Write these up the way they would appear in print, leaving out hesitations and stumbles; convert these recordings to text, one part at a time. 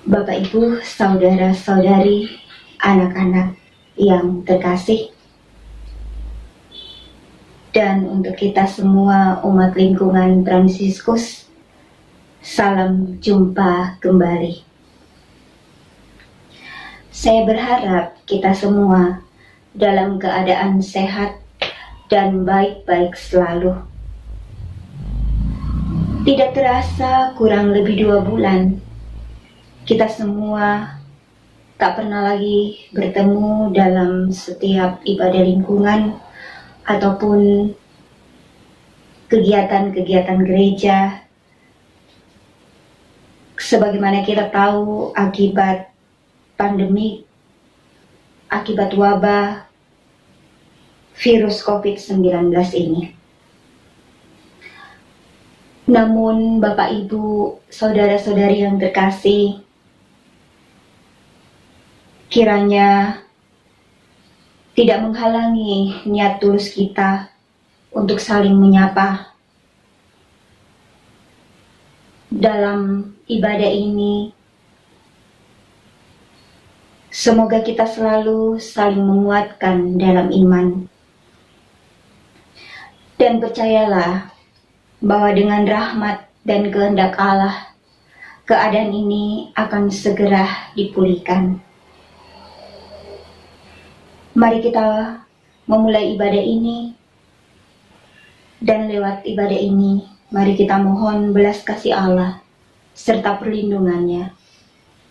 Bapak Ibu, saudara-saudari, anak-anak yang terkasih, dan untuk kita semua umat lingkungan Fransiskus, salam jumpa kembali. Saya berharap kita semua dalam keadaan sehat dan baik-baik selalu. Tidak terasa kurang lebih 2 bulan kita semua tak pernah lagi bertemu dalam setiap ibadah lingkungan ataupun kegiatan-kegiatan gereja. Sebagaimana kita tahu, akibat pandemi, akibat wabah virus COVID-19 ini. Namun Bapak Ibu, saudara-saudari yang terkasih, kiranya tidak menghalangi niat tulus kita untuk saling menyapa dalam ibadah ini. Semoga kita selalu saling menguatkan dalam iman. Dan percayalah bahwa dengan rahmat dan kehendak Allah, keadaan ini akan segera dipulihkan. Mari kita memulai ibadah ini, dan lewat ibadah ini, mari kita mohon belas kasih Allah serta perlindungannya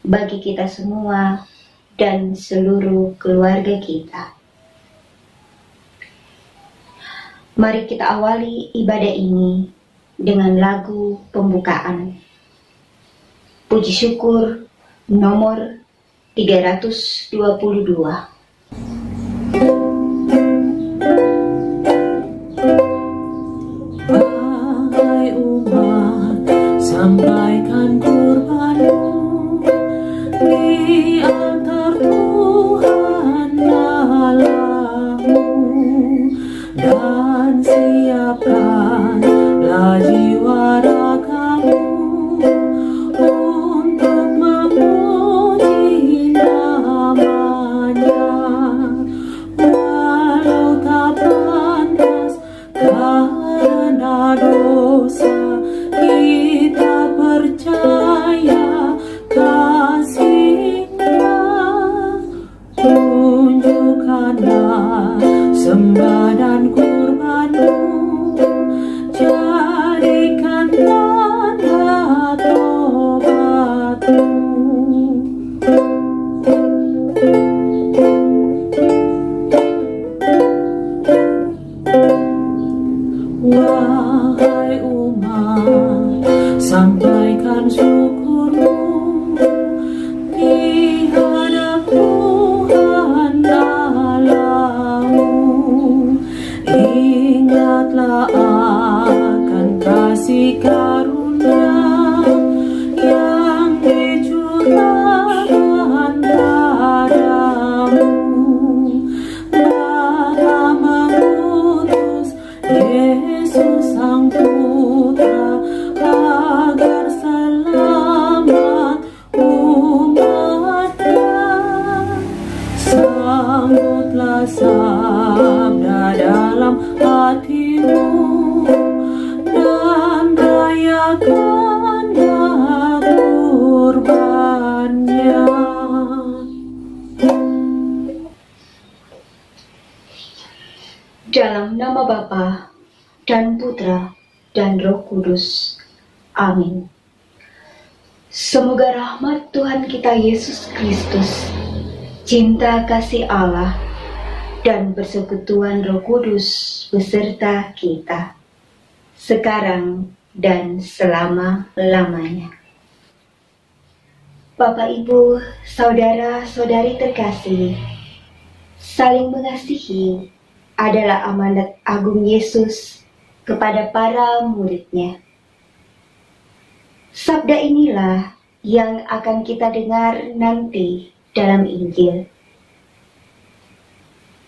bagi kita semua dan seluruh keluarga kita. Mari kita awali ibadah ini dengan lagu pembukaan. Puji syukur nomor 322. Wahai umat, sampaikan kurbanmu di altar Tuhan Allahmu, dan siapkanlah jiwa ragamu untuk memuji namanya, walau tak pantas karena dosa. Kita percaya kasih-Nya, tunjukkanlah sembah dan kurbanmu, jadikan tanda tobatmu. Wahai umat, sampaikan syukurmu di hadap Tuhan Allahmu. Ingatlah akan kasih karunia yang dicurahkan padamu. Bapa mengutus Yesus Sang Putra agar selamat umatnya. Sambutlah sabda dalam hatimu dan rayakan Dalam nama Bapa dan Putra dan Roh Kudus. Amin. Semoga rahmat Tuhan kita Yesus Kristus, cinta kasih Allah, dan persekutuan Roh Kudus beserta kita, sekarang dan selama-lamanya. Bapak, Ibu, saudara-saudari terkasih, saling mengasihi adalah amanat agung Yesus kepada para murid-Nya. Sabda inilah yang akan kita dengar nanti dalam Injil.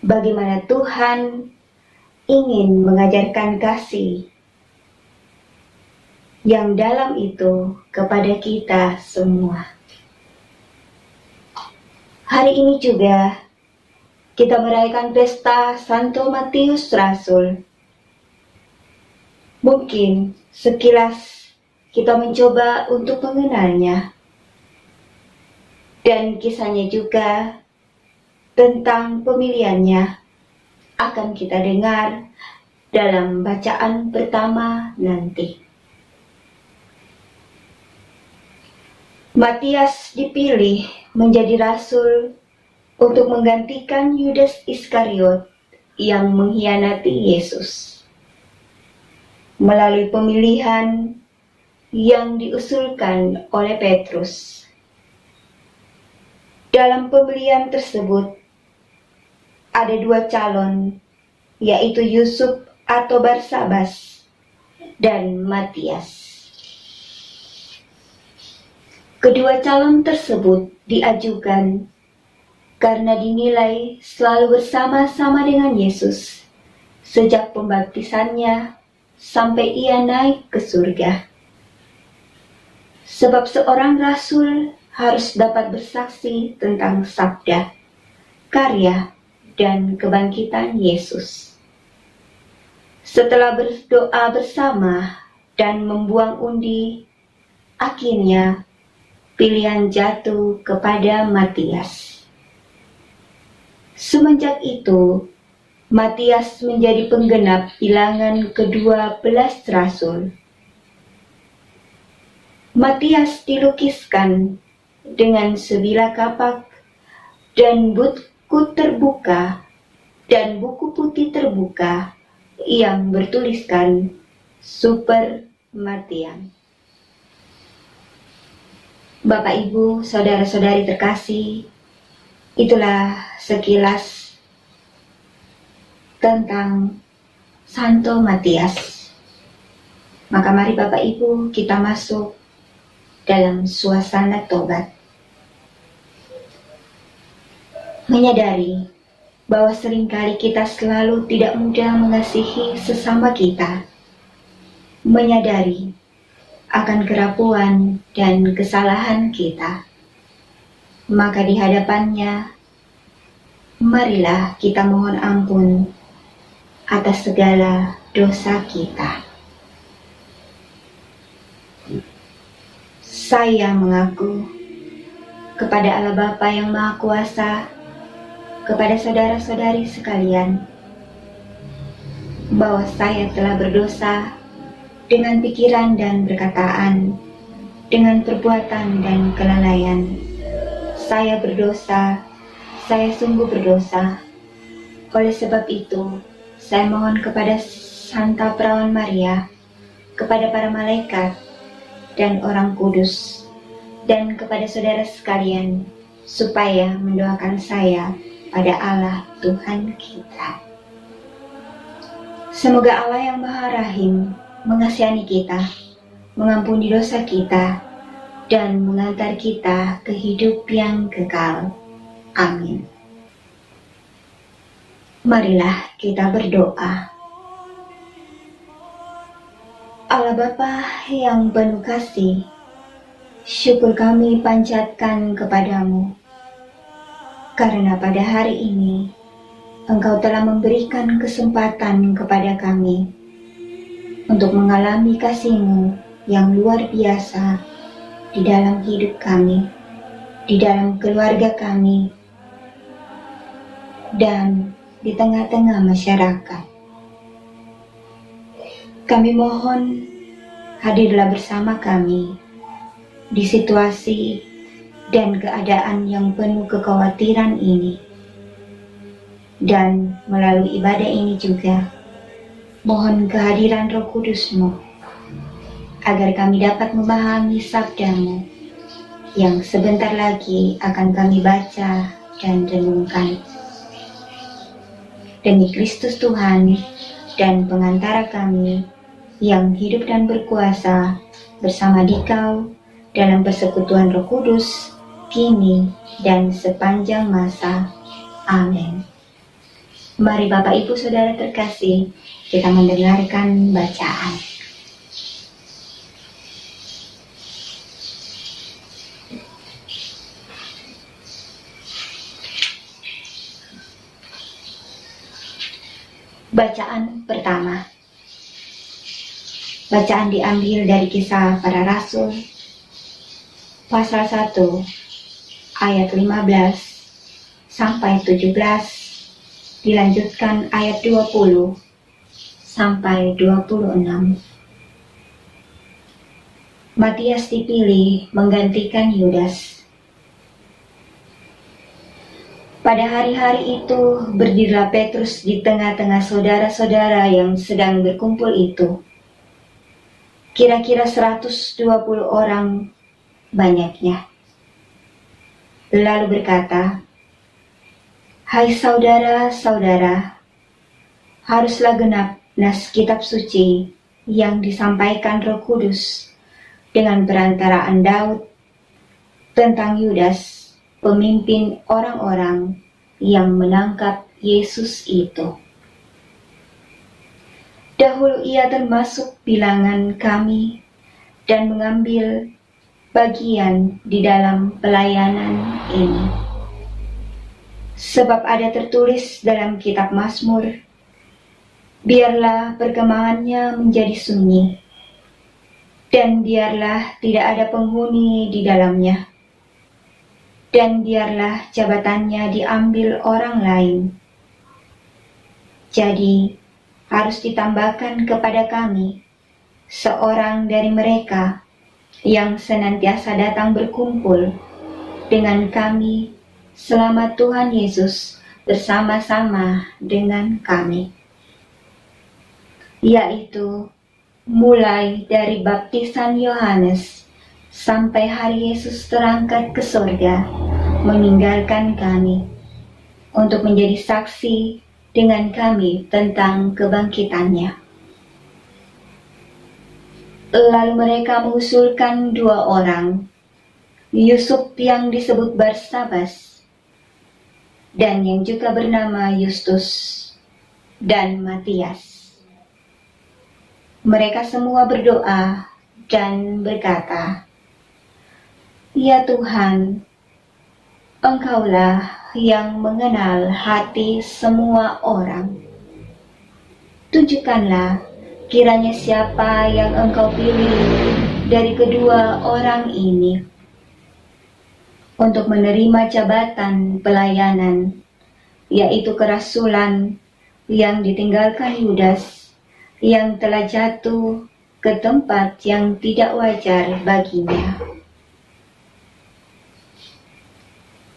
Bagaimana Tuhan ingin mengajarkan kasih yang dalam itu kepada kita semua. Hari ini juga kita merayakan pesta Santo Matius Rasul. Mungkin sekilas kita mencoba untuk mengenalnya. Dan kisahnya juga tentang pemilihannya akan kita dengar dalam bacaan pertama nanti. Matias dipilih menjadi rasul untuk menggantikan Yudas Iskariot yang mengkhianati Yesus. Melalui pemilihan yang diusulkan oleh Petrus. Dalam pemilihan tersebut, ada dua calon, yaitu Yusuf atau Barsabas dan Matias. Kedua calon tersebut diajukan karena dinilai selalu bersama-sama dengan Yesus sejak pembaptisannya sampai ia naik ke surga. Sebab seorang rasul harus dapat bersaksi tentang sabda, karya, dan kebangkitan Yesus. Setelah berdoa bersama dan membuang undi, akhirnya pilihan jatuh kepada Matias. Semenjak itu, Matias menjadi penggenap bilangan ke-12 rasul. Matias dilukiskan dengan sebilah kapak dan buku terbuka dan buku putih terbuka yang bertuliskan Super Matian. Bapak, Ibu, saudara-saudari terkasih, itulah sekilas tentang Santo Matias. Maka mari Bapak Ibu kita masuk dalam suasana tobat. Menyadari bahwa seringkali kita selalu tidak mudah mengasihi sesama kita. Menyadari akan kerapuhan dan kesalahan kita. Maka di hadapannya, marilah kita mohon ampun atas segala dosa kita. Saya mengaku kepada Allah Bapa yang Maha Kuasa, kepada saudara-saudari sekalian, bahwa saya telah berdosa dengan pikiran dan perkataan, dengan perbuatan dan kelalaian. Saya berdosa, saya sungguh berdosa. Oleh sebab itu, saya mohon kepada Santa Perawan Maria, kepada para malaikat dan orang kudus, dan kepada saudara sekalian, supaya mendoakan saya pada Allah Tuhan kita. Semoga Allah yang Maha Rahim mengasihani kita, mengampuni dosa kita, dan mengantar kita ke hidup yang kekal. Amin. Marilah kita berdoa. Allah Bapa yang penuh kasih, syukur kami panjatkan kepadamu, karena pada hari ini Engkau telah memberikan kesempatan kepada kami untuk mengalami kasih-Mu yang luar biasa di dalam hidup kami, di dalam keluarga kami, dan di tengah-tengah masyarakat. Kami mohon hadirlah bersama kami di situasi dan keadaan yang penuh kekhawatiran ini. Dan melalui ibadah ini juga, mohon kehadiran Roh Kudus-Mu, agar kami dapat memahami sabda-Mu yang sebentar lagi akan kami baca dan renungkan. Demi Kristus Tuhan dan pengantara kami, yang hidup dan berkuasa bersama Dikau dalam persekutuan Roh Kudus, kini dan sepanjang masa. Amin. Mari Bapak Ibu Saudara terkasih, kita mendengarkan bacaan. Bacaan pertama. Bacaan diambil dari Kisah Para Rasul, pasal 1, ayat 15 sampai 17, dilanjutkan ayat 20 sampai 26. Matias dipilih menggantikan Yudas. Pada hari-hari itu berdirilah Petrus di tengah-tengah saudara-saudara yang sedang berkumpul itu. Kira-kira 120 orang banyaknya. Lalu berkata, "Hai saudara-saudara, haruslah genap nas kitab suci yang disampaikan Roh Kudus dengan perantaraan Daud tentang Yudas, pemimpin orang-orang yang menangkap Yesus itu. Dahulu ia termasuk bilangan kami dan mengambil bagian di dalam pelayanan ini. Sebab ada tertulis dalam kitab Mazmur, biarlah perkemahannya menjadi sunyi, dan biarlah tidak ada penghuni di dalamnya, dan biarlah jabatannya diambil orang lain. Jadi, harus ditambahkan kepada kami seorang dari mereka yang senantiasa datang berkumpul dengan kami selama Tuhan Yesus bersama-sama dengan kami, yaitu mulai dari baptisan Yohanes sampai hari Yesus terangkat ke surga, meninggalkan kami untuk menjadi saksi dengan kami tentang kebangkitannya." Lalu mereka mengusulkan 2 orang, Yusuf yang disebut Barsabas, dan yang juga bernama Justus, dan Matias. Mereka semua berdoa dan berkata, "Ya Tuhan, Engkaulah yang mengenal hati semua orang. Tunjukkanlah kiranya siapa yang Engkau pilih dari kedua orang ini untuk menerima jabatan pelayanan, yaitu kerasulan yang ditinggalkan Yudas, yang telah jatuh ke tempat yang tidak wajar baginya."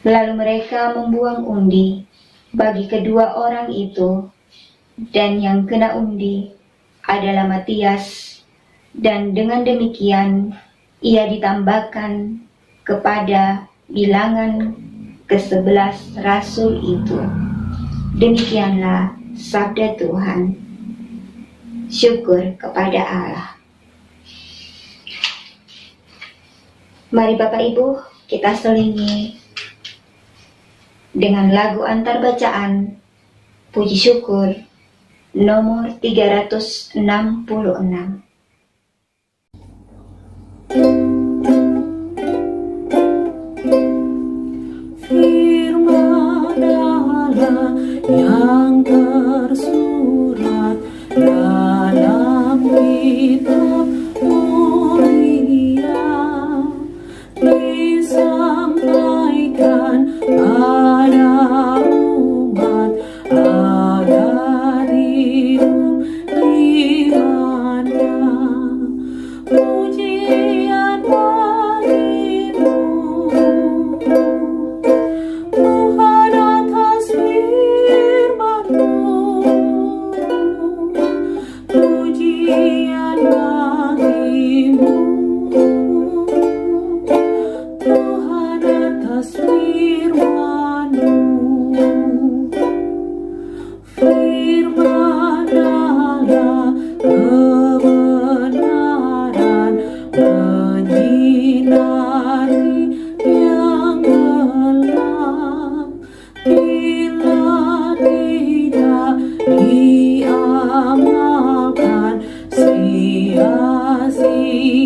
Lalu mereka membuang undi bagi kedua orang itu, dan yang kena undi adalah Matias, dan dengan demikian ia ditambahkan kepada bilangan ke-11 rasul itu. Demikianlah sabda Tuhan. Syukur kepada Allah. Mari Bapak Ibu, kita selingi dengan lagu antar bacaan puji syukur nomor 366. Firman Allah yang tersurat dalam kitab mulia disampaikan pada umat agar hidup di mana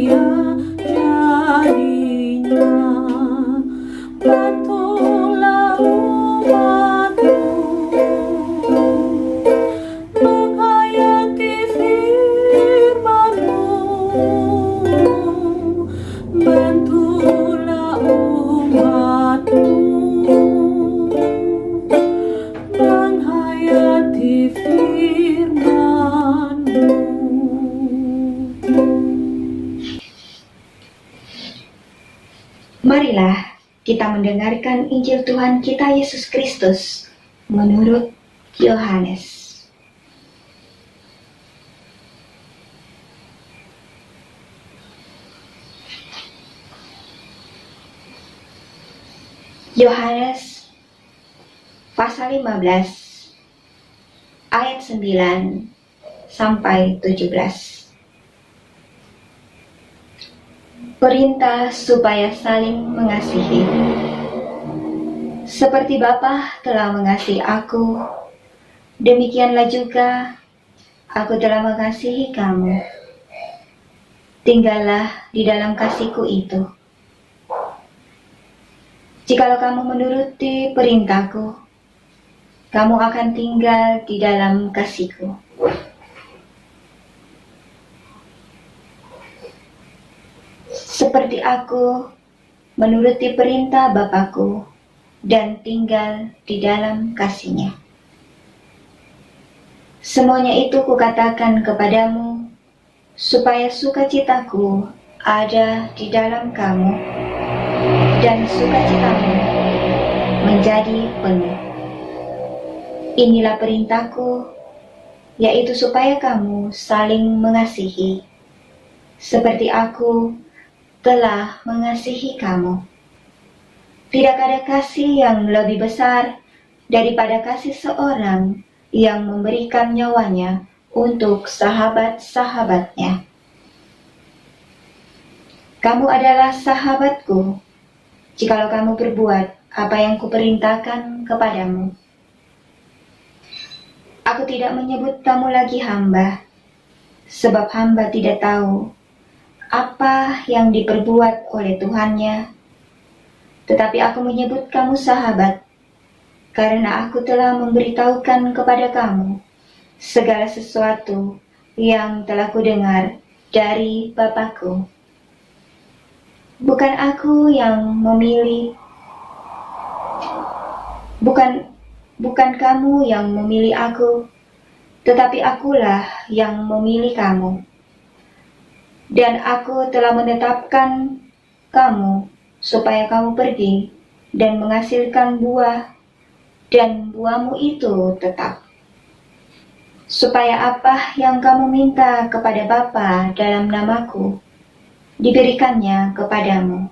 jadinya. Bantulah umatmu menghayati firman-Mu. Bantulah umatmu menghayati firman-Mu. Marilah kita mendengarkan Injil Tuhan kita Yesus Kristus menurut Yohanes. Yohanes pasal 15 ayat 9 sampai 17. Perintah supaya saling mengasihi. Seperti Bapa telah mengasihi aku, demikianlah juga aku telah mengasihi kamu. Tinggallah di dalam kasihku itu. Jikalau kamu menuruti perintahku, kamu akan tinggal di dalam kasihku. Seperti aku menuruti perintah Bapakku dan tinggal di dalam kasihnya. Semuanya itu kukatakan kepadamu, supaya sukacitaku ada di dalam kamu, dan sukacitamu menjadi penuh. Inilah perintahku, yaitu supaya kamu saling mengasihi, seperti aku telah mengasihi kamu. Tidak ada kasih yang lebih besar daripada kasih seorang yang memberikan nyawanya untuk sahabat-sahabatnya. Kamu adalah sahabatku, jikalau kamu berbuat apa yang kuperintahkan kepadamu. Aku tidak menyebut kamu lagi hamba, sebab hamba tidak tahu apa yang diperbuat oleh Tuhannya, tetapi aku menyebut kamu sahabat, karena aku telah memberitahukan kepada kamu segala sesuatu yang telah kudengar dari Bapakku. Bukan aku yang memilih, bukan kamu yang memilih aku, tetapi akulah yang memilih kamu. Dan aku telah menetapkan kamu supaya kamu pergi dan menghasilkan buah, dan buahmu itu tetap. Supaya apa yang kamu minta kepada Bapa dalam namaku, diberikannya kepadamu.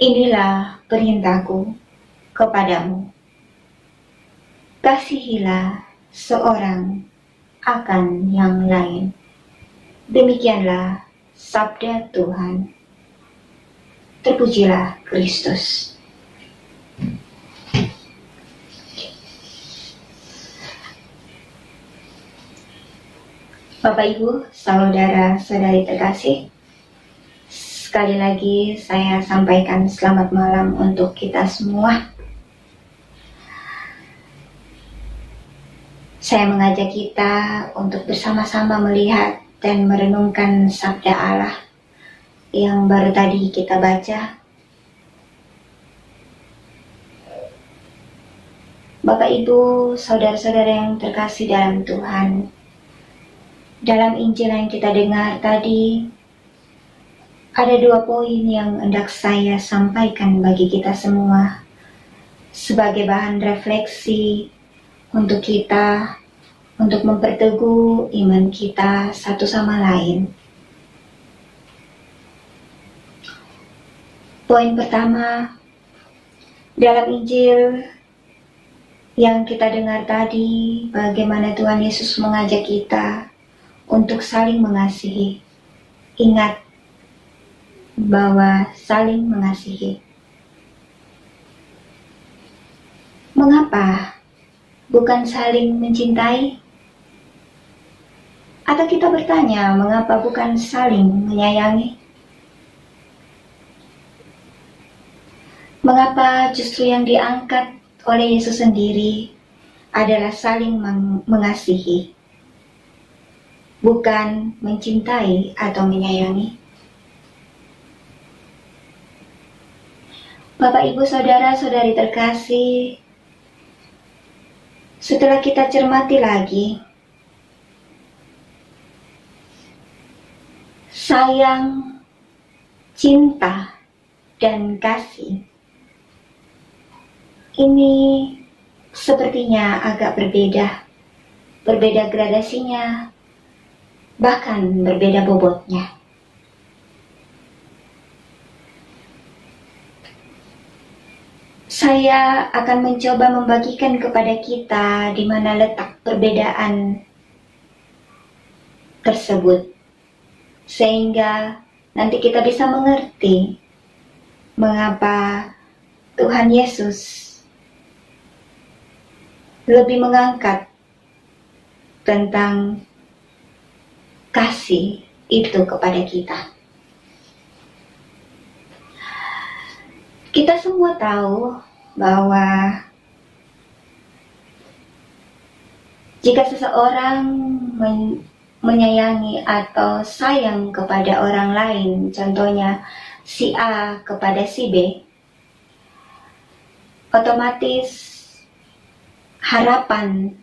Inilah perintahku kepadamu. Kasihilah seorang akan yang lain. Demikianlah sabda Tuhan. Terpujilah Kristus. Bapak Ibu, saudara-saudari terkasih, sekali lagi saya sampaikan selamat malam untuk kita semua. Saya mengajak kita untuk bersama-sama melihat dan merenungkan sabda Allah yang baru tadi kita baca. Bapak Ibu, saudara-saudara yang terkasih dalam Tuhan, dalam Injil yang kita dengar tadi, ada 2 poin yang hendak saya sampaikan bagi kita semua sebagai bahan refleksi untuk kita, untuk memperteguh iman kita satu sama lain. Poin pertama, dalam Injil yang kita dengar tadi, bagaimana Tuhan Yesus mengajak kita untuk saling mengasihi. Ingat bahwa saling mengasihi. Mengapa bukan saling mencintai? Atau kita bertanya, mengapa bukan saling menyayangi? Mengapa justru yang diangkat oleh Yesus sendiri adalah saling mengasihi, bukan mencintai atau menyayangi? Bapak, Ibu, Saudara-saudari terkasih, setelah kita cermati lagi, sayang, cinta, dan kasih ini sepertinya agak berbeda gradasinya, bahkan berbeda bobotnya. Saya akan mencoba membagikan kepada kita di mana letak perbedaan tersebut, sehingga nanti kita bisa mengerti mengapa Tuhan Yesus lebih mengangkat tentang kasih itu kepada kita. Kita semua tahu bahwa jika seseorang menyayangi atau sayang kepada orang lain, contohnya si A kepada si B, otomatis harapan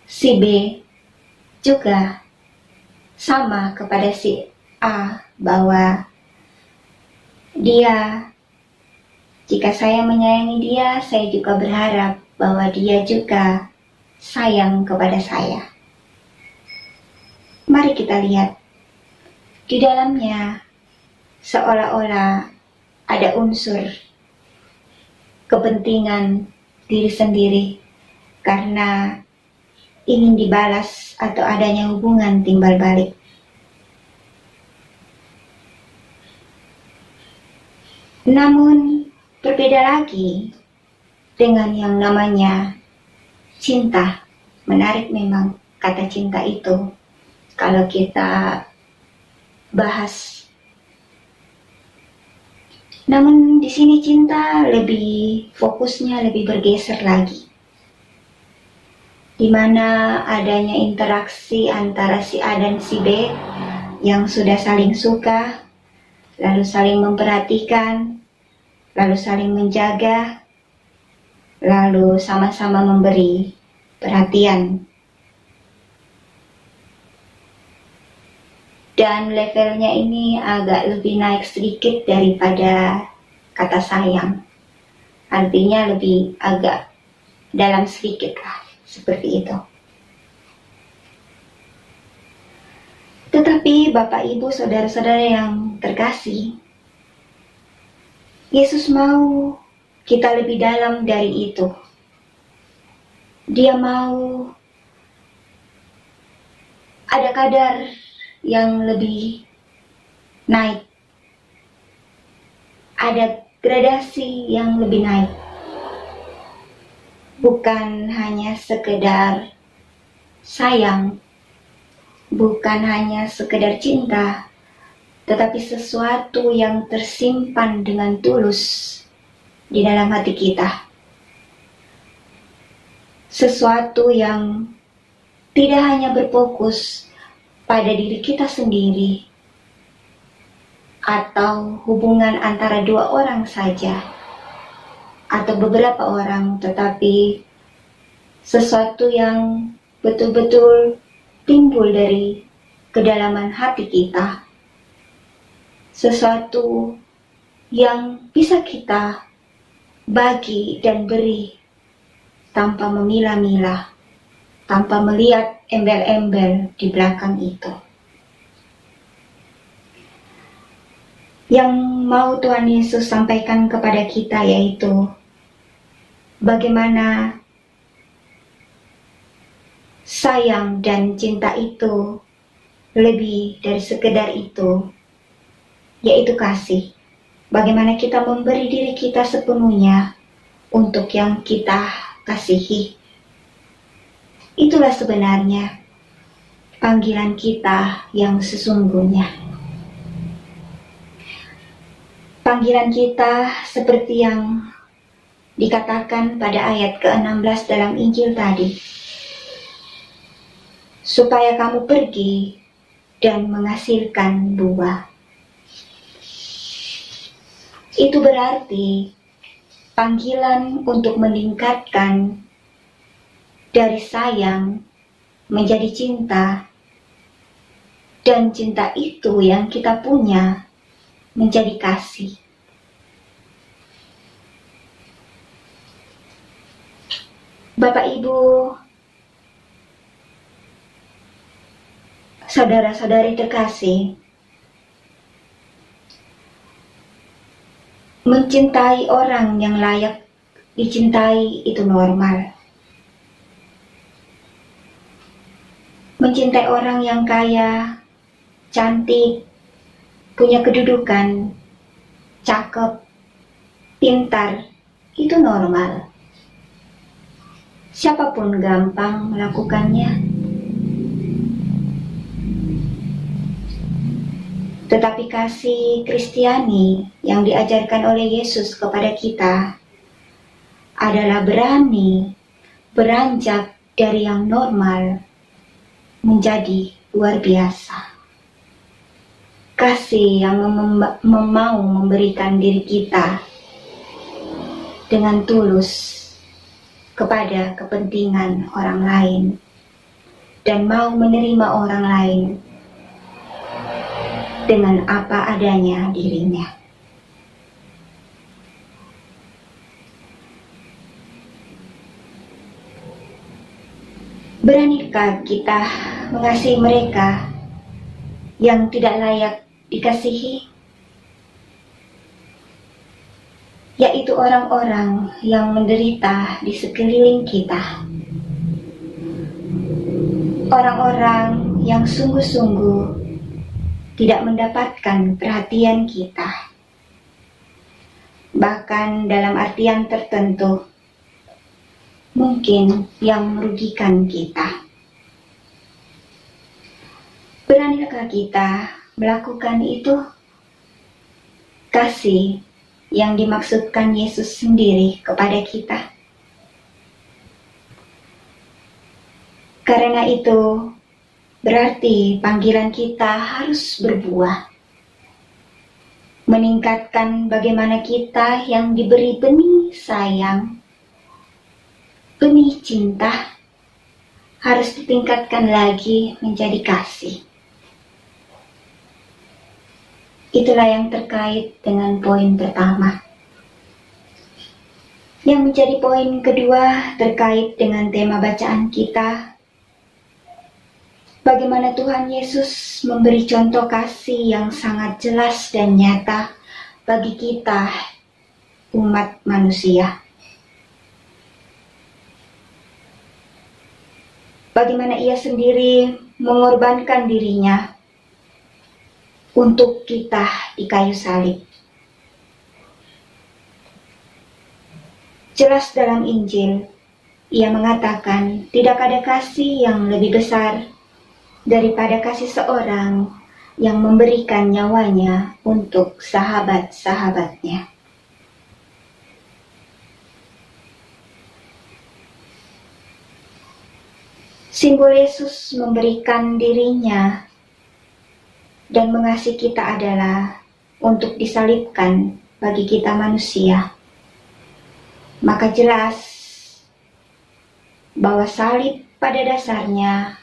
si B juga sama kepada si A, bahwa jika saya menyayangi dia, saya juga berharap bahwa dia juga sayang kepada saya. Mari kita lihat, di dalamnya seolah-olah ada unsur kepentingan diri sendiri karena ingin dibalas atau adanya hubungan timbal balik. Namun berbeda lagi dengan yang namanya cinta. Menarik memang kata cinta itu kalau kita bahas. Namun di sini cinta fokusnya lebih bergeser lagi, di mana adanya interaksi antara si A dan si B yang sudah saling suka, lalu saling memperhatikan, lalu saling menjaga, lalu sama-sama memberi perhatian. Dan levelnya ini agak lebih naik sedikit daripada kata sayang. Artinya lebih agak dalam sedikit lah, seperti itu. Tetapi Bapak, Ibu, Saudara-saudara yang terkasih, Yesus mau kita lebih dalam dari itu. Dia mau ada kadar yang lebih naik, ada gradasi yang lebih naik, bukan hanya sekedar sayang, bukan hanya sekedar cinta, tetapi sesuatu yang tersimpan dengan tulus di dalam hati kita, sesuatu yang tidak hanya berfokus pada diri kita sendiri atau hubungan antara dua orang saja atau beberapa orang, tetapi sesuatu yang betul-betul timbul dari kedalaman hati kita, sesuatu yang bisa kita bagi dan beri tanpa memilah-milah, tanpa melihat embel-embel di belakang itu. Yang mau Tuhan Yesus sampaikan kepada kita yaitu bagaimana sayang dan cinta itu lebih dari sekedar itu, yaitu kasih. Bagaimana kita memberi diri kita sepenuhnya untuk yang kita kasihi. Itulah sebenarnya panggilan kita yang sesungguhnya. Panggilan kita seperti yang dikatakan pada ayat ke-16 dalam Injil tadi. Supaya kamu pergi dan menghasilkan buah. Itu berarti panggilan untuk meningkatkan dari sayang menjadi cinta, dan cinta itu yang kita punya menjadi kasih. Bapak, Ibu, saudara-saudari terkasih, mencintai orang yang layak dicintai itu normal. Mencintai orang yang kaya, cantik, punya kedudukan, cakep, pintar, itu normal. Siapapun gampang melakukannya. Tetapi kasih Kristiani yang diajarkan oleh Yesus kepada kita adalah berani beranjak dari yang normal menjadi luar biasa. Kasih yang mau memberikan diri kita dengan tulus kepada kepentingan orang lain dan mau menerima orang lain dengan apa adanya dirinya. Beranikah kita mengasihi mereka yang tidak layak dikasihi? Yaitu orang-orang yang menderita di sekeliling kita. Orang-orang yang sungguh-sungguh tidak mendapatkan perhatian kita. Bahkan dalam artian tertentu, mungkin yang merugikan kita. Beranikah kita melakukan itu? Kasih yang dimaksudkan Yesus sendiri kepada kita. Karena itu, berarti panggilan kita harus berbuah. Meningkatkan bagaimana kita yang diberi benih sayang, benih cinta, harus ditingkatkan lagi menjadi kasih. Itulah yang terkait dengan poin pertama. Yang menjadi poin kedua terkait dengan tema bacaan kita. Bagaimana Tuhan Yesus memberi contoh kasih yang sangat jelas dan nyata bagi kita, umat manusia. Bagaimana ia sendiri mengorbankan dirinya untuk kita di kayu salib. Jelas dalam Injil, ia mengatakan tidak ada kasih yang lebih besar daripada kasih seorang yang memberikan nyawanya untuk sahabat-sahabatnya. Simbol Yesus memberikan dirinya dan mengasihi kita adalah untuk disalibkan bagi kita manusia. Maka jelas bahwa salib pada dasarnya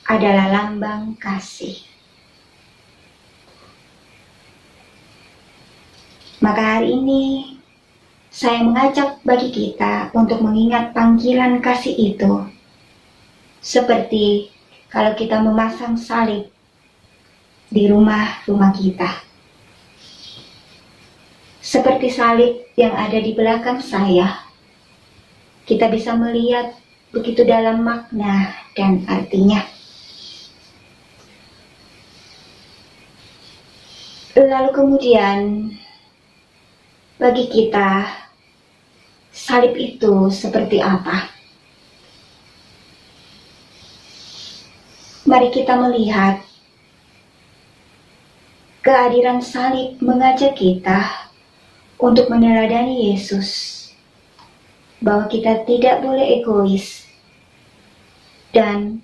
adalah lambang kasih. Maka hari ini saya mengajak bagi kita untuk mengingat panggilan kasih itu. Seperti kalau kita memasang salib di rumah-rumah kita. Seperti salib yang ada di belakang saya, kita bisa melihat begitu dalam makna dan artinya. Lalu kemudian, bagi kita, salib itu seperti apa? Mari kita melihat kehadiran salib mengajak kita untuk meneladani Yesus, bahwa kita tidak boleh egois dan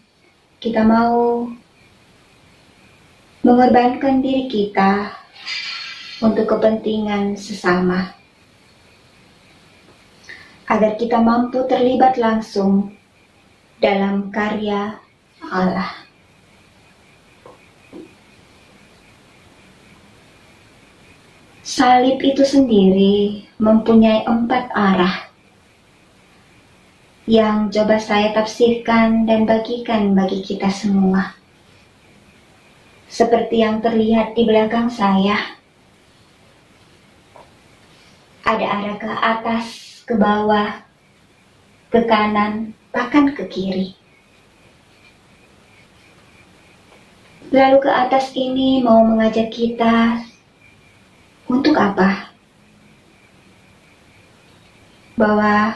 kita mau mengorbankan diri kita untuk kepentingan sesama, agar kita mampu terlibat langsung dalam karya Allah. Salib itu sendiri mempunyai 4 arah yang coba saya tafsirkan dan bagikan bagi kita semua. Seperti yang terlihat di belakang saya, ada arah ke atas, ke bawah, ke kanan, bahkan ke kiri. Lalu ke atas ini mau mengajak kita untuk apa? Bahwa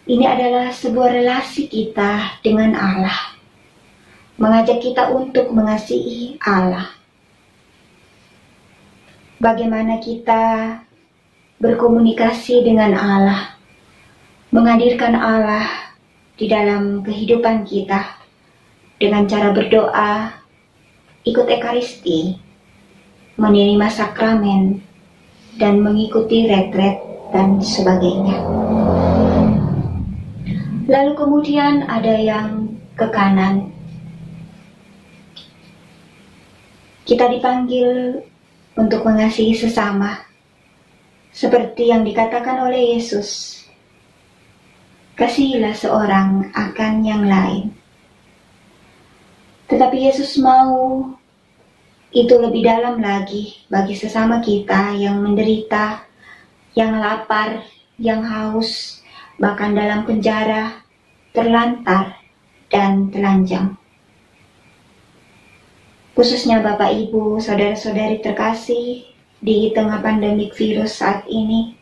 ini adalah sebuah relasi kita dengan Allah. Mengajak kita untuk mengasihi Allah. Bagaimana kita berkomunikasi dengan Allah, menghadirkan Allah di dalam kehidupan kita dengan cara berdoa, ikut ekaristi, menerima sakramen, dan mengikuti retret dan sebagainya. Lalu kemudian ada yang ke kanan. Kita dipanggil untuk mengasihi sesama, seperti yang dikatakan oleh Yesus. Kasihilah seorang akan yang lain. Tetapi Yesus mau itu lebih dalam lagi bagi sesama kita yang menderita, yang lapar, yang haus, bahkan dalam penjara, terlantar, dan telanjang. Khususnya Bapak, Ibu, Saudara-saudari terkasih, di tengah pandemik virus saat ini,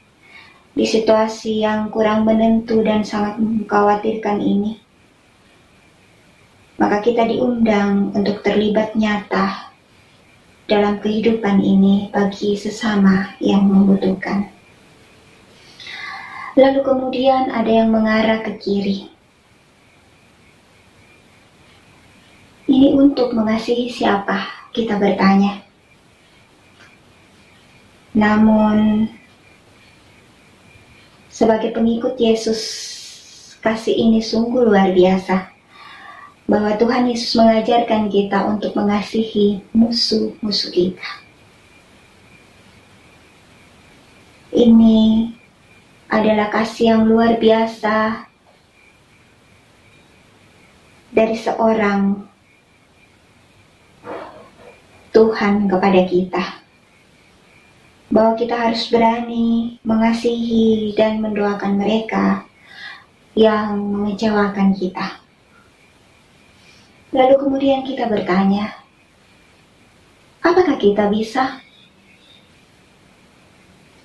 di situasi yang kurang menentu dan sangat mengkhawatirkan ini, maka kita diundang untuk terlibat nyata dalam kehidupan ini bagi sesama yang membutuhkan. Lalu kemudian ada yang mengarah ke kiri. Ini untuk mengasihi siapa? Kita bertanya. Namun, sebagai pengikut Yesus, kasih ini sungguh luar biasa. Bahwa Tuhan Yesus mengajarkan kita untuk mengasihi musuh-musuh kita. Ini adalah kasih yang luar biasa dari seorang Tuhan kepada kita. Bahwa kita harus berani mengasihi dan mendoakan mereka yang mengecewakan kita. Lalu kemudian kita bertanya, apakah kita bisa?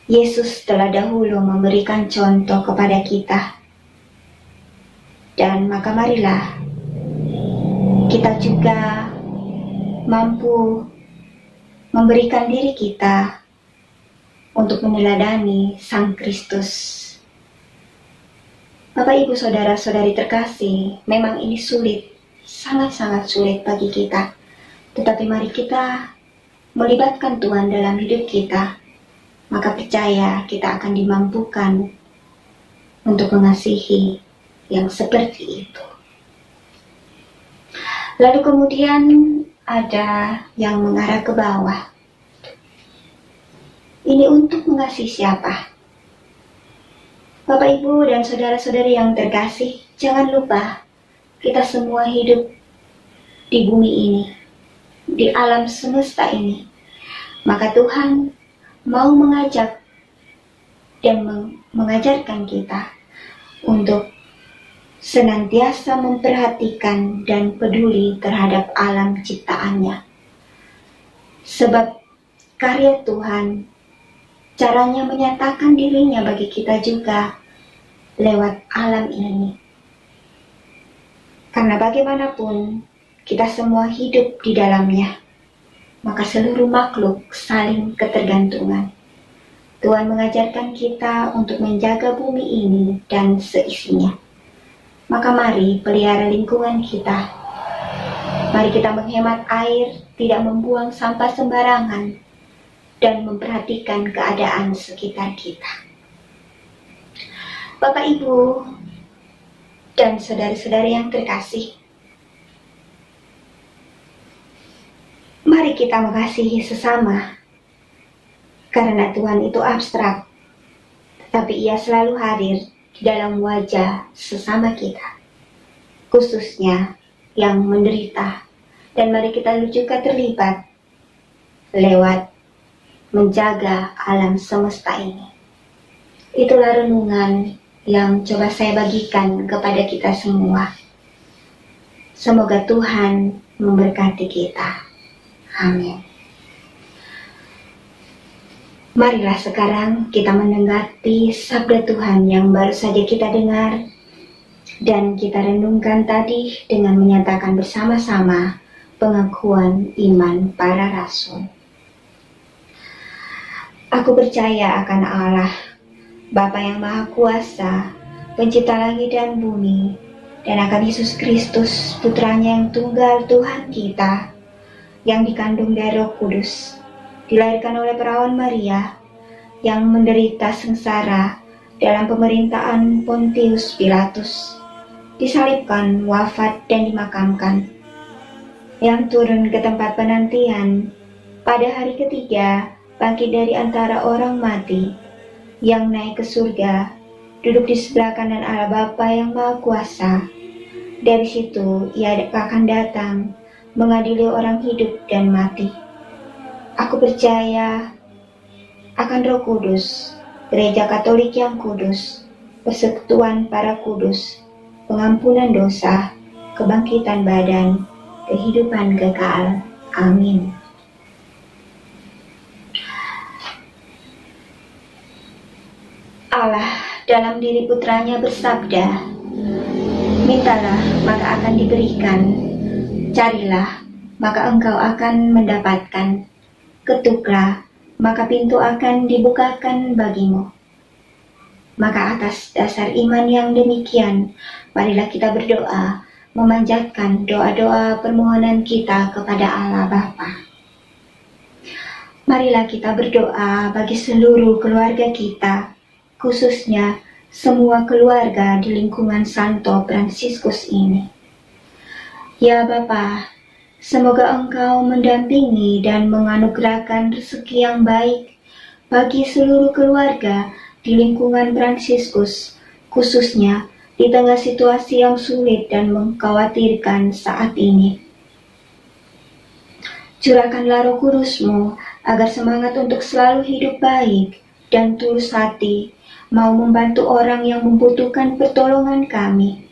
Yesus telah dahulu memberikan contoh kepada kita. Dan maka marilah kita juga mampu memberikan diri kita untuk meneladani Sang Kristus. Bapak, Ibu, Saudara-saudari terkasih, memang ini sulit. Sangat-sangat sulit bagi kita. Tetapi mari kita melibatkan Tuhan dalam hidup kita. Maka percaya kita akan dimampukan untuk mengasihi yang seperti itu. Lalu kemudian ada yang mengarah ke bawah. Ini untuk mengasihi siapa? Bapak, Ibu, dan saudara-saudari yang terkasih, jangan lupa kita semua hidup di bumi ini, di alam semesta ini. Maka Tuhan mau mengajak dan mengajarkan kita untuk senantiasa memperhatikan dan peduli terhadap alam ciptaannya. Sebab karya Tuhan, caranya menyatakan dirinya bagi kita juga lewat alam ini. Karena bagaimanapun kita semua hidup di dalamnya, maka seluruh makhluk saling ketergantungan. Tuhan mengajarkan kita untuk menjaga bumi ini dan seisinya. Maka mari pelihara lingkungan kita. Mari kita menghemat air, tidak membuang sampah sembarangan, dan memperhatikan keadaan sekitar kita. Bapak, Ibu, dan saudara-saudari yang terkasih, mari kita mengasihi sesama. Karena Tuhan itu abstrak, tetapi Ia selalu hadir di dalam wajah sesama kita, khususnya yang menderita. Dan mari kita juga terlibat lewat menjaga alam semesta ini. Itulah renungan yang coba saya bagikan kepada kita semua. Semoga Tuhan memberkati kita. Amin. Marilah sekarang kita mendengarkan sabda Tuhan yang baru saja kita dengar dan kita renungkan tadi dengan menyatakan bersama-sama pengakuan iman para rasul. Aku percaya akan Allah, Bapa yang Maha Kuasa, Pencipta langit dan bumi, dan akan Yesus Kristus, Putranya yang tunggal Tuhan kita, yang dikandung dari Roh Kudus, dilahirkan oleh perawan Maria, yang menderita sengsara dalam pemerintahan Pontius Pilatus, disalibkan, wafat, dan dimakamkan, yang turun ke tempat penantian, pada hari ketiga bangkit dari antara orang mati, yang naik ke surga, duduk di sebelah kanan Allah Bapa yang Maha Kuasa. Dari situ Ia akan datang mengadili orang hidup dan mati. Aku percaya akan Roh Kudus, Gereja Katolik yang kudus, persekutuan para kudus, pengampunan dosa, kebangkitan badan, kehidupan kekal. Amin. Allah dalam diri Putranya bersabda, mintalah maka akan diberikan, carilah maka engkau akan mendapatkan, ketuklah maka pintu akan dibukakan bagimu. Maka atas dasar iman yang demikian, marilah kita berdoa, memanjatkan doa-doa permohonan kita kepada Allah Bapa. Marilah kita berdoa bagi seluruh keluarga kita, khususnya semua keluarga di lingkungan Santo Fransiskus ini. Ya Bapa, semoga Engkau mendampingi dan menganugerahkan rezeki yang baik bagi seluruh keluarga di lingkungan Fransiskus, khususnya di tengah situasi yang sulit dan mengkhawatirkan saat ini. Curahkanlah Roh Kudus-Mu agar semangat untuk selalu hidup baik dan tulus hati mau membantu orang yang membutuhkan pertolongan kami.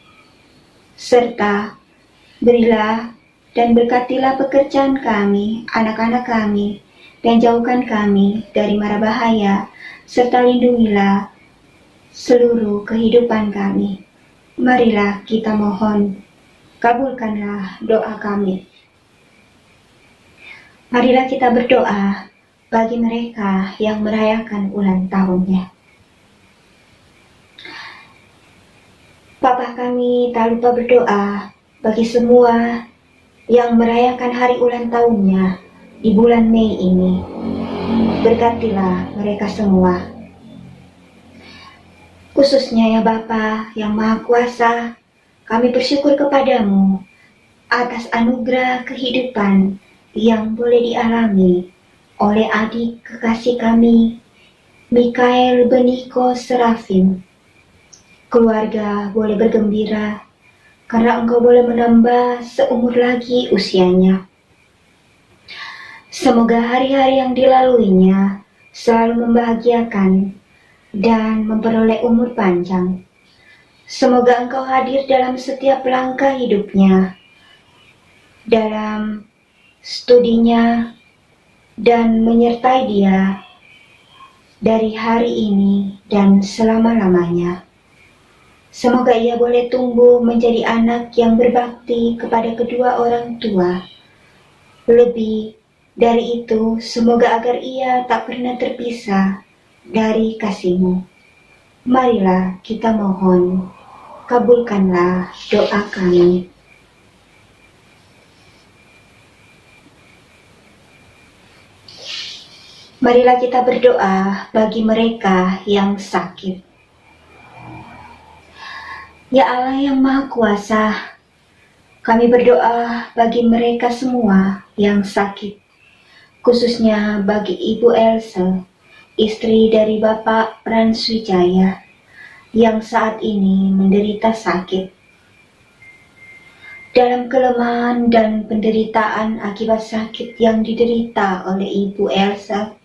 Serta berilah dan berkatilah pekerjaan kami, anak-anak kami, dan jauhkan kami dari mara bahaya, serta lindungilah seluruh kehidupan kami. Marilah kita mohon, kabulkanlah doa kami. Marilah kita berdoa bagi mereka yang merayakan ulang tahunnya. Bapa kami tak lupa berdoa bagi semua yang merayakan hari ulang tahunnya di bulan Mei ini. Berkatilah mereka semua. Khususnya ya Bapa yang Maha Kuasa, kami bersyukur kepadamu atas anugerah kehidupan yang boleh dialami oleh adik kekasih kami, Mikael Beniko Serafim. Keluarga boleh bergembira karena engkau boleh menambah seumur lagi usianya. Semoga hari-hari yang dilaluinya selalu membahagiakan dan memperoleh umur panjang. Semoga engkau hadir dalam setiap langkah hidupnya, dalam studinya, dan menyertai dia dari hari ini dan selama-lamanya. Semoga ia boleh tumbuh menjadi anak yang berbakti kepada kedua orang tua. Lebih dari itu, semoga agar ia tak pernah terpisah dari kasih-Mu. Marilah kita mohon, kabulkanlah doa kami. Marilah kita berdoa bagi mereka yang sakit. Ya Allah yang Maha Kuasa, kami berdoa bagi mereka semua yang sakit, khususnya bagi Ibu Else, istri dari Bapak Pranswijaya, yang saat ini menderita sakit. Dalam kelemahan dan penderitaan akibat sakit yang diderita oleh Ibu Elsa,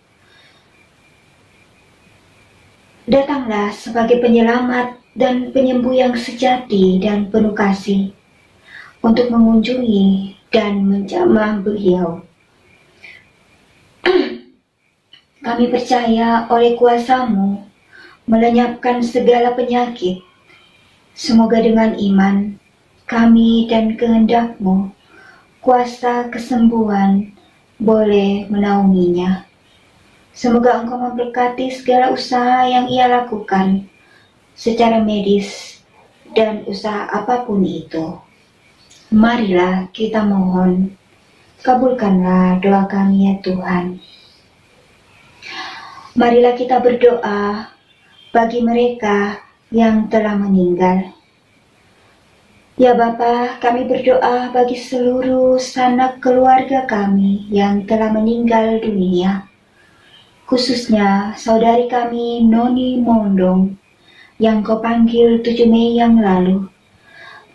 datanglah sebagai penyelamat dan penyembuh yang sejati dan penuh kasih untuk mengunjungi dan menjamah beliau. Kami percaya oleh kuasa-Mu melenyapkan segala penyakit. Semoga dengan iman, kami dan kehendak-Mu, kuasa kesembuhan boleh menaunginya. Semoga Engkau memberkati segala usaha yang ia lakukan secara medis dan usaha apapun itu. Marilah kita mohon, kabulkanlah doa kami ya Tuhan. Marilah kita berdoa bagi mereka yang telah meninggal. Ya Bapa, kami berdoa bagi seluruh sanak keluarga kami yang telah meninggal dunia. Khususnya saudari kami Noni Mondong yang Kau panggil 7 Mei yang lalu.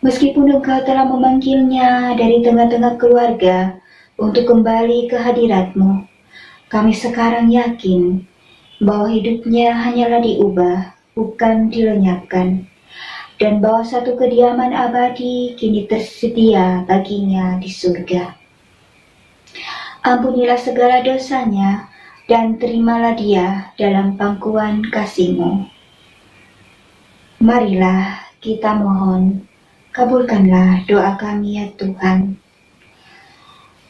Meskipun Engkau telah memanggilnya dari tengah-tengah keluarga untuk kembali ke hadirat-Mu, kami sekarang yakin bahwa hidupnya hanyalah diubah, bukan dilenyapkan, dan bahwa satu kediaman abadi kini tersedia baginya di surga. Ampunilah segala dosanya, dan terimalah dia dalam pangkuan kasih-Mu. Marilah kita mohon, kabulkanlah doa kami ya Tuhan.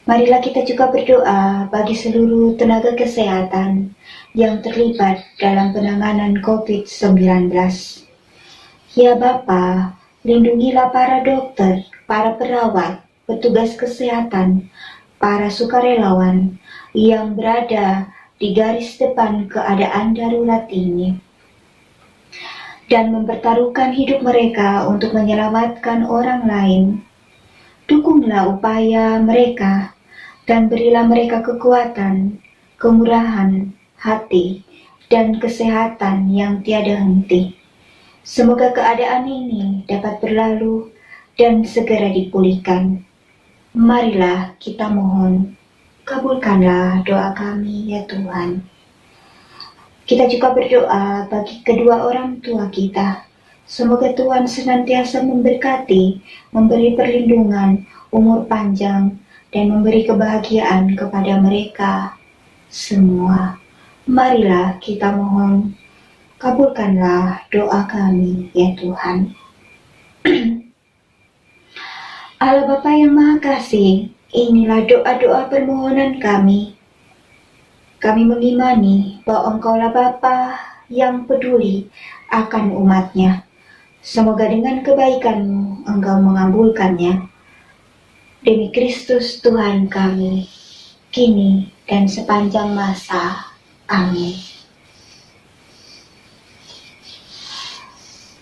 Marilah kita juga berdoa bagi seluruh tenaga kesehatan yang terlibat dalam penanganan COVID-19. Ya Bapa, lindungilah para dokter, para perawat, petugas kesehatan, para sukarelawan yang berada di garis depan keadaan darurat ini, dan mempertaruhkan hidup mereka untuk menyelamatkan orang lain. Dukunglah upaya mereka, dan berilah mereka kekuatan, kemurahan hati, dan kesehatan yang tiada henti. Semoga keadaan ini dapat berlalu dan segera dipulihkan. Marilah kita mohon, kabulkanlah doa kami ya Tuhan. Kita juga berdoa bagi kedua orang tua kita. Semoga Tuhan senantiasa memberkati, memberi perlindungan, umur panjang, dan memberi kebahagiaan kepada mereka semua. Marilah kita mohon, kabulkanlah doa kami ya Tuhan. Allah Bapa yang Maha Kasih, inilah doa-doa permohonan kami. Kami mengimani bahwa Engkaulah Bapa yang peduli akan umat-Nya. Semoga dengan kebaikan-Mu Engkau mengabulkannya. Demi Kristus Tuhan kami, kini dan sepanjang masa. Amin.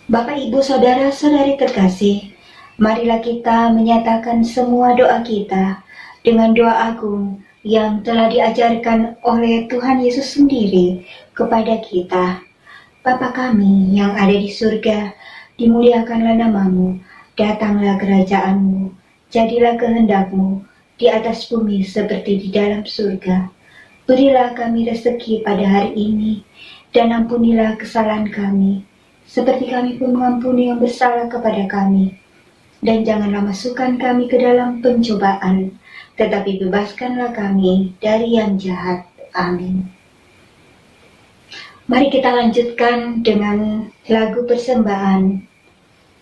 Bapak, Ibu, Saudara-saudari terkasih, marilah kita menyatakan semua doa kita dengan doa agung yang telah diajarkan oleh Tuhan Yesus sendiri kepada kita. Bapa kami yang ada di surga, dimuliakanlah nama-Mu, datanglah kerajaan-Mu, jadilah kehendak-Mu di atas bumi seperti di dalam surga. Berilah kami rezeki pada hari ini, dan ampunilah kesalahan kami, seperti kami pun mengampuni yang bersalah kepada kami. Dan janganlah masukkan kami ke dalam pencobaan, tetapi bebaskanlah kami dari yang jahat. Amin. Mari kita lanjutkan dengan lagu persembahan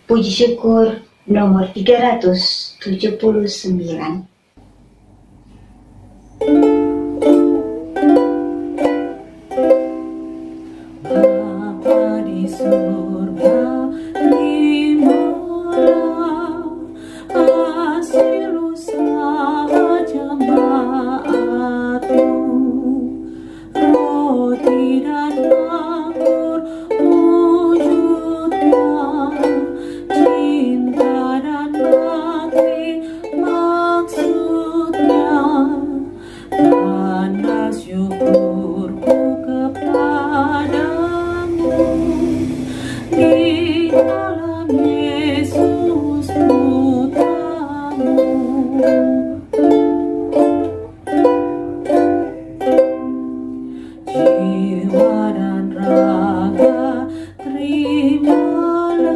Puji syukur nomor 379. Bapa di surga, di mana hasil usaha jemaatmu, roti dan anggur wujudnya, cinta dan bakti maksudnya, tanda syukurku kepadamu di dalam Yesus Putramu. Jiwa dan raga terimalah,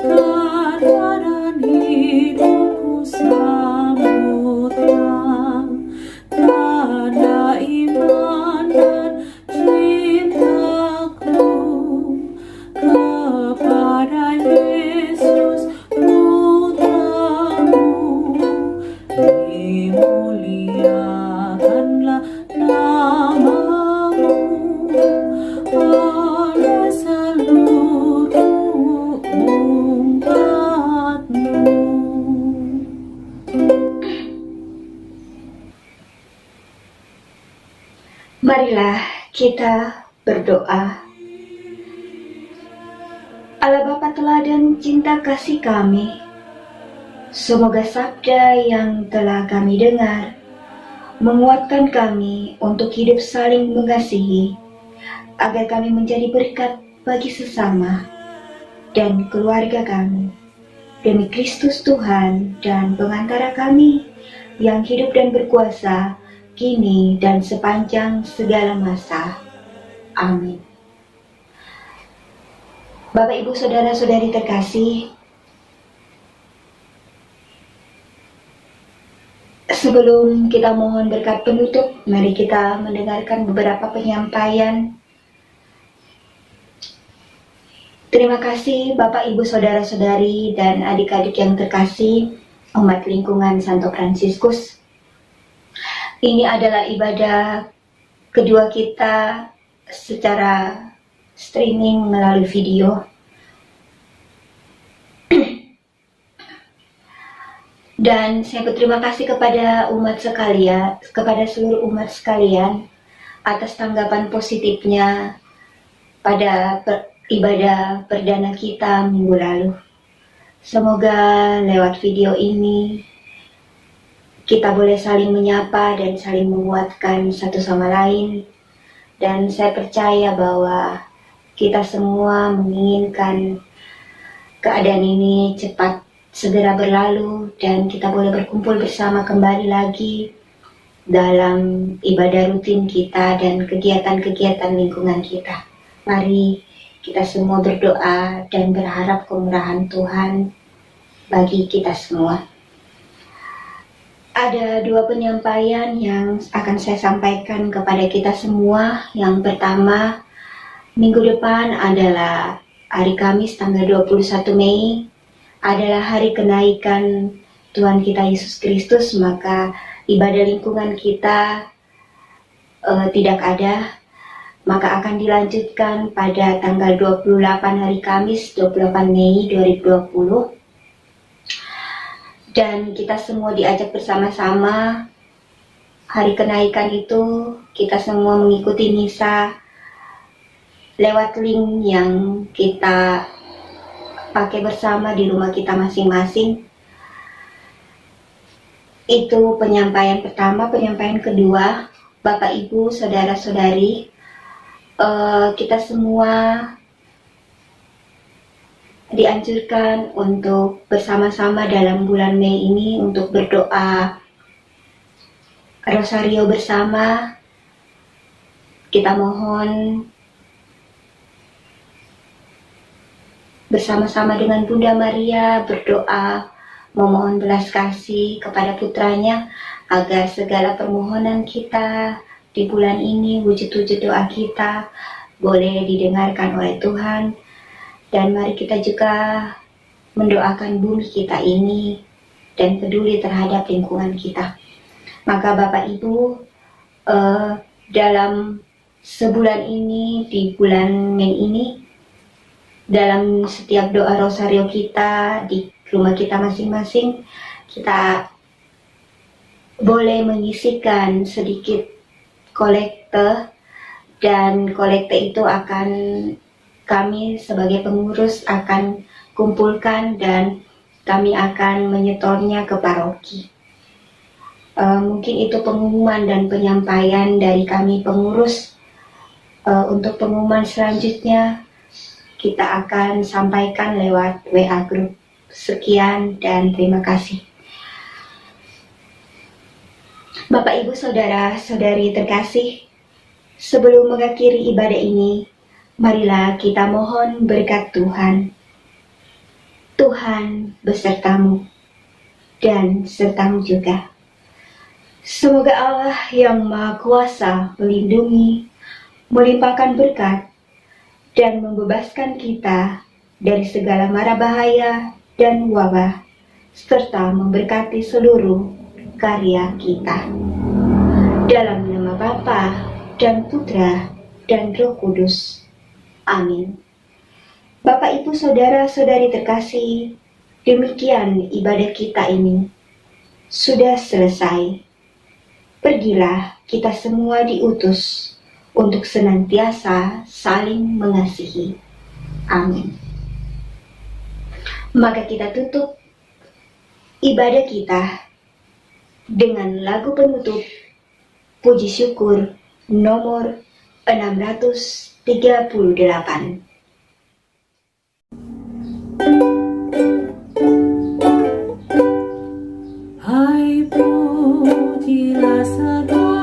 karya dan hidupku sambutlah, tanda iman dan cintaku kepada Yesus Putramu. Dimuliakanlah namamu oleh seluruh umatmu. Marilah kita berdoa. Allah Bapa teladan cinta kasih kami, semoga sabda yang telah kami dengar menguatkan kami untuk hidup saling mengasihi, agar kami menjadi berkat bagi sesama dan keluarga kami. Demi Kristus Tuhan dan pengantara kami yang hidup dan berkuasa kini dan sepanjang segala masa. Amin. Bapak, Ibu, Saudara-saudari terkasih, sebelum kita mohon berkat penutup, mari kita mendengarkan beberapa penyampaian. Terima kasih Bapak, Ibu, Saudara-saudari, dan adik-adik yang terkasih, umat lingkungan Santo Fransiskus. Ini adalah ibadah kedua kita secara streaming melalui video. Dan saya berterima kasih kepada umat sekalian, kepada seluruh umat sekalian atas tanggapan positifnya pada ibadah perdana kita minggu lalu. Semoga lewat video ini kita boleh saling menyapa dan saling menguatkan satu sama lain. Dan saya percaya bahwa kita semua menginginkan keadaan ini cepat segera berlalu dan kita boleh berkumpul bersama kembali lagi dalam ibadah rutin kita dan kegiatan-kegiatan lingkungan kita. Mari kita semua berdoa dan berharap kemurahan Tuhan bagi kita semua. Ada dua penyampaian yang akan saya sampaikan kepada kita semua. Yang pertama, minggu depan adalah hari Kamis tanggal 21 Mei, adalah hari kenaikan Tuhan kita Yesus Kristus, maka ibadah lingkungan kita tidak ada, maka akan dilanjutkan pada tanggal 28 hari Kamis 28 Mei 2020. Dan kita semua diajak bersama-sama hari kenaikan itu, kita semua mengikuti misa lewat link yang kita pakai bersama di rumah kita masing-masing. Itu penyampaian pertama. Penyampaian kedua, Bapak, Ibu, Saudara-saudari, kita semua dianjurkan untuk bersama-sama dalam bulan Mei ini untuk berdoa rosario bersama. Kita mohon bersama-sama dengan Bunda Maria berdoa memohon belas kasih kepada putranya agar segala permohonan kita di bulan ini, wujud-wujud doa kita boleh didengarkan oleh Tuhan Dan mari kita juga mendoakan bumi kita ini dan peduli terhadap lingkungan kita. Maka Bapak Ibu, dalam sebulan ini, di bulan Mei ini, dalam setiap doa rosario kita di rumah kita masing-masing, kita boleh menyisihkan sedikit kolekte, dan kolekte itu akan kami sebagai pengurus akan kumpulkan dan kami akan menyetornya ke paroki. Mungkin itu pengumuman dan penyampaian dari kami pengurus. Untuk pengumuman selanjutnya kita akan sampaikan lewat WA Group. Sekian dan terima kasih. Bapak Ibu Saudara-saudari terkasih, sebelum mengakhiri ibadah ini, marilah kita mohon berkat Tuhan. Tuhan besertamu dan sertamu juga. Semoga Allah yang Maha Kuasa melindungi, melimpahkan berkat, dan membebaskan kita dari segala mara bahaya dan wabah, serta memberkati seluruh karya kita. Dalam nama Bapa dan Putra dan Roh Kudus. Amin. Bapak Ibu Saudara-saudari terkasih, demikian ibadah kita ini sudah selesai. Pergilah, kita semua diutus untuk senantiasa saling mengasihi. Amin. Maka kita tutup ibadah kita dengan lagu penutup puji syukur nomor 638. Hai pujilah segala